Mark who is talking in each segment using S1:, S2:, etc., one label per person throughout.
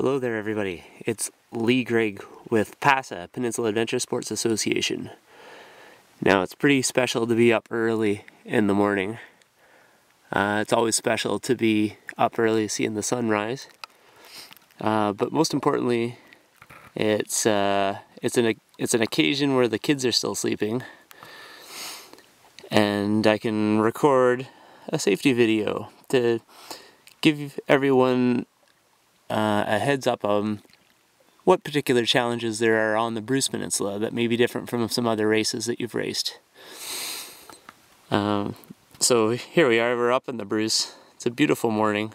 S1: Hello there everybody, it's Lee Gregg with PASA, Peninsula Adventure Sports Association. Now it's pretty special to be up early in the morning. It's always special to be up early seeing the sunrise. But most importantly, it's an occasion where the kids are still sleeping. And I can record a safety video to give everyone a heads up on what particular challenges there are on the Bruce Peninsula that may be different from some other races that you've raced. So here we are, we're up in the Bruce. It's a beautiful morning,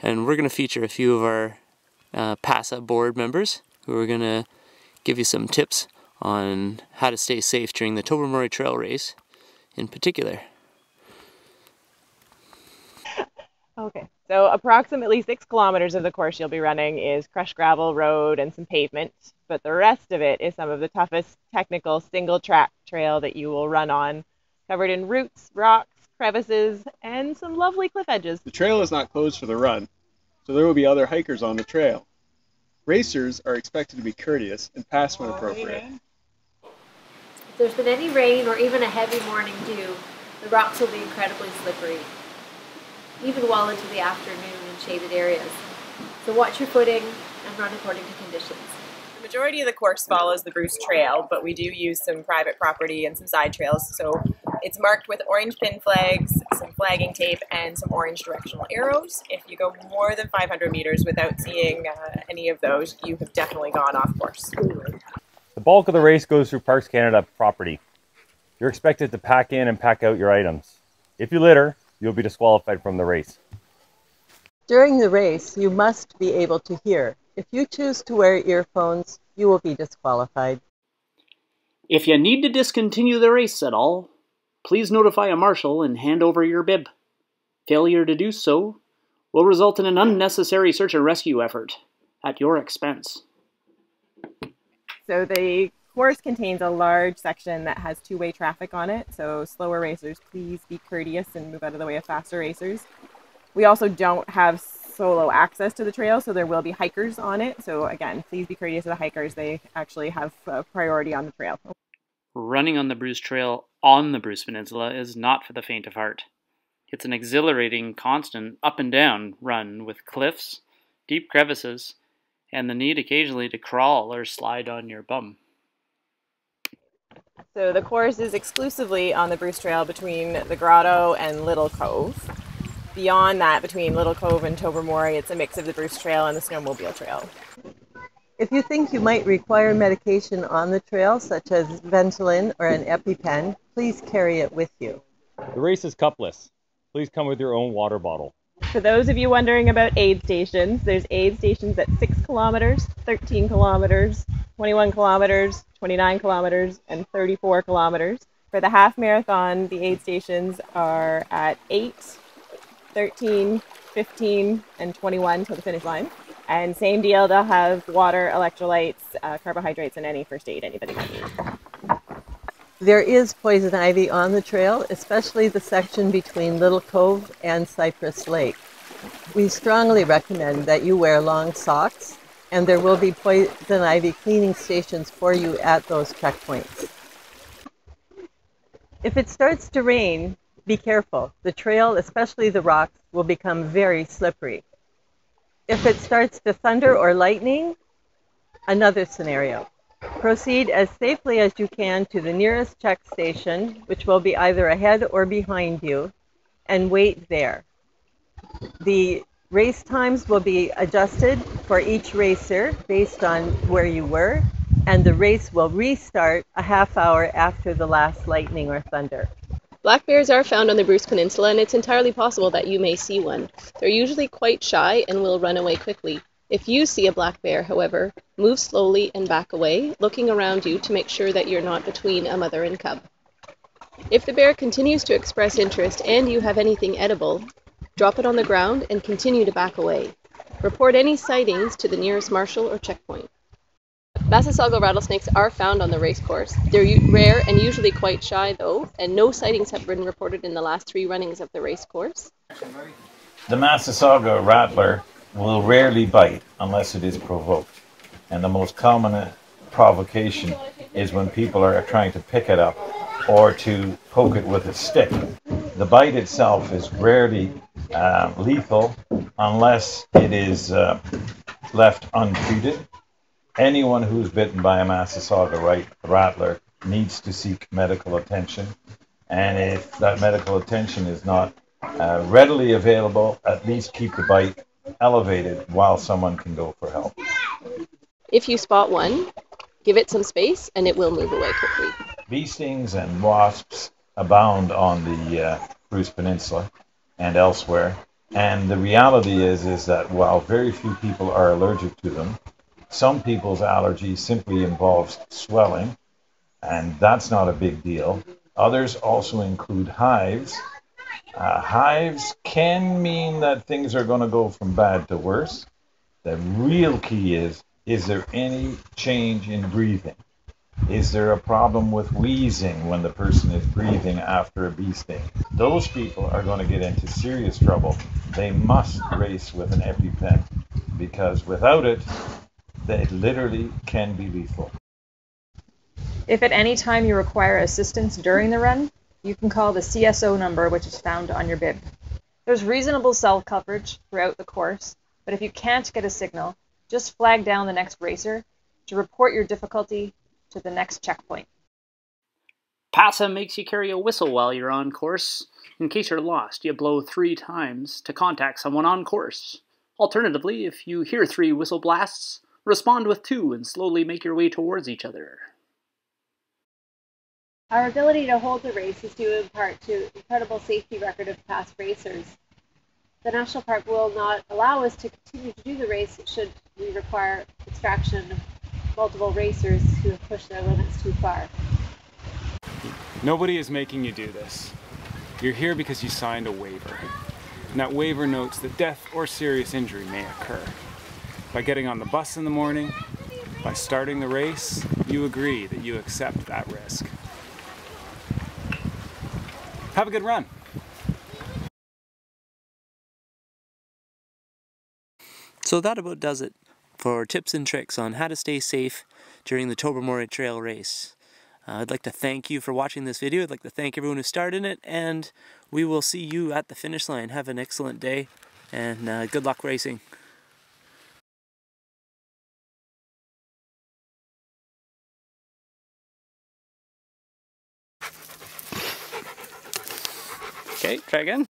S1: and we're going to feature a few of our PASA board members who are going to give you some tips on how to stay safe during the Tobermory Trail race in particular.
S2: Okay, so approximately 6 kilometers of the course you'll be running is crushed gravel road and some pavement, but the rest of it is some of the toughest technical single track trail that you will run on, covered in roots, rocks, crevices, and some lovely cliff edges.
S3: The trail is not closed for the run, so there will be other hikers on the trail. Racers are expected to be courteous and pass when appropriate.
S4: If there's been any rain or even a heavy morning dew, the rocks will be incredibly slippery, even well into the afternoon in shaded areas. So watch your footing and run according to conditions.
S2: The majority of the course follows the Bruce Trail, but we do use some private property and some side trails. So it's marked with orange pin flags, some flagging tape, and some orange directional arrows. If you go more than 500 meters without seeing any of those, you have definitely gone off course.
S5: The bulk of the race goes through Parks Canada property. You're expected to pack in and pack out your items. If you litter, you'll be disqualified from the race.
S6: During the race, you must be able to hear. If you choose to wear earphones, you will be disqualified.
S7: If you need to discontinue the race at all, please notify a marshal and hand over your bib. Failure to do so will result in an unnecessary search and rescue effort at your expense.
S2: So the course contains a large section that has two-way traffic on it, so slower racers, please be courteous and move out of the way of faster racers. We also don't have solo access to the trail, so there will be hikers on it. So again, please be courteous to the hikers. They actually have priority on the trail.
S7: Running on the Bruce Trail on the Bruce Peninsula is not for the faint of heart. It's an exhilarating, constant up and down run with cliffs, deep crevices, and the need occasionally to crawl or slide on your bum.
S2: So the course is exclusively on the Bruce Trail between the Grotto and Little Cove. Beyond that, between Little Cove and Tobermory, it's a mix of the Bruce Trail and the Snowmobile Trail.
S6: If you think you might require medication on the trail, such as Ventolin or an EpiPen, please carry it with you.
S5: The race is cupless. Please come with your own water bottle.
S2: For those of you wondering about aid stations, there's aid stations at 6 kilometers, 13 kilometers, 21 kilometers, 29 kilometers, and 34 kilometers. For the half marathon, the aid stations are at 8, 13, 15, and 21 till the finish line. And same deal, they'll have water, electrolytes, carbohydrates, and any first aid anybody might need.
S6: There is poison ivy on the trail, especially the section between Little Cove and Cypress Lake. We strongly recommend that you wear long socks, and there will be poison ivy cleaning stations for you at those checkpoints. If it starts to rain, be careful. The trail, especially the rocks, will become very slippery. If it starts to thunder or lightning, another scenario. Proceed as safely as you can to the nearest check station, which will be either ahead or behind you, and wait there. The race times will be adjusted for each racer based on where you were, and the race will restart a half hour after the last lightning or thunder.
S8: Black bears are found on the Bruce Peninsula, and it's entirely possible that you may see one. They're usually quite shy and will run away quickly. If you see a black bear, however, move slowly and back away, looking around you to make sure that you're not between a mother and cub. If the bear continues to express interest and you have anything edible, drop it on the ground and continue to back away. Report any sightings to the nearest marshal or checkpoint. Massasauga rattlesnakes are found on the race course. They're rare and usually quite shy though, and no sightings have been reported in the last 3 runnings of the race course.
S9: The Massasauga rattler will rarely bite unless it is provoked. And the most common provocation is when people are trying to pick it up or to poke it with a stick. The bite itself is rarely lethal unless it is left untreated. Anyone who's bitten by a Massasauga rattler needs to seek medical attention. And if that medical attention is not readily available, at least keep the bite elevated while someone can go for help.
S8: If you spot one, give it some space and it will move away quickly.
S9: Bee stings and wasps abound on the Bruce Peninsula and elsewhere. And the reality is that while very few people are allergic to them, some people's allergy simply involves swelling, and that's not a big deal. Others also include hives. Hives can mean that things are going to go from bad to worse. The real key is there any change in breathing? Is there a problem with wheezing when the person is breathing after a bee sting? Those people are going to get into serious trouble. They must race with an EpiPen because without it, it literally can be lethal.
S10: If at any time you require assistance during the run, you can call the CSO number, which is found on your bib. There's reasonable cell coverage throughout the course, but if you can't get a signal, just flag down the next racer to report your difficulty to the next checkpoint.
S7: PASA makes you carry a whistle while you're on course. In case you're lost, you blow 3 times to contact someone on course. Alternatively, if you hear 3 whistle blasts, respond with 2 and slowly make your way towards each other.
S4: Our ability to hold the race is due in part to incredible safety record of past racers. The National Park will not allow us to continue to do the race should we require extraction of multiple racers who have pushed their limits too far.
S11: Nobody is making you do this. You're here because you signed a waiver. And that waiver notes that death or serious injury may occur. By getting on the bus in the morning, by starting the race, you agree that you accept that risk. Have a good run.
S1: So that about does it for tips and tricks on how to stay safe during the Tobermory Trail race. I'd like to thank you for watching this video. I'd like to thank everyone who started it, and we will see you at the finish line. Have an excellent day, and good luck racing. Okay, try again.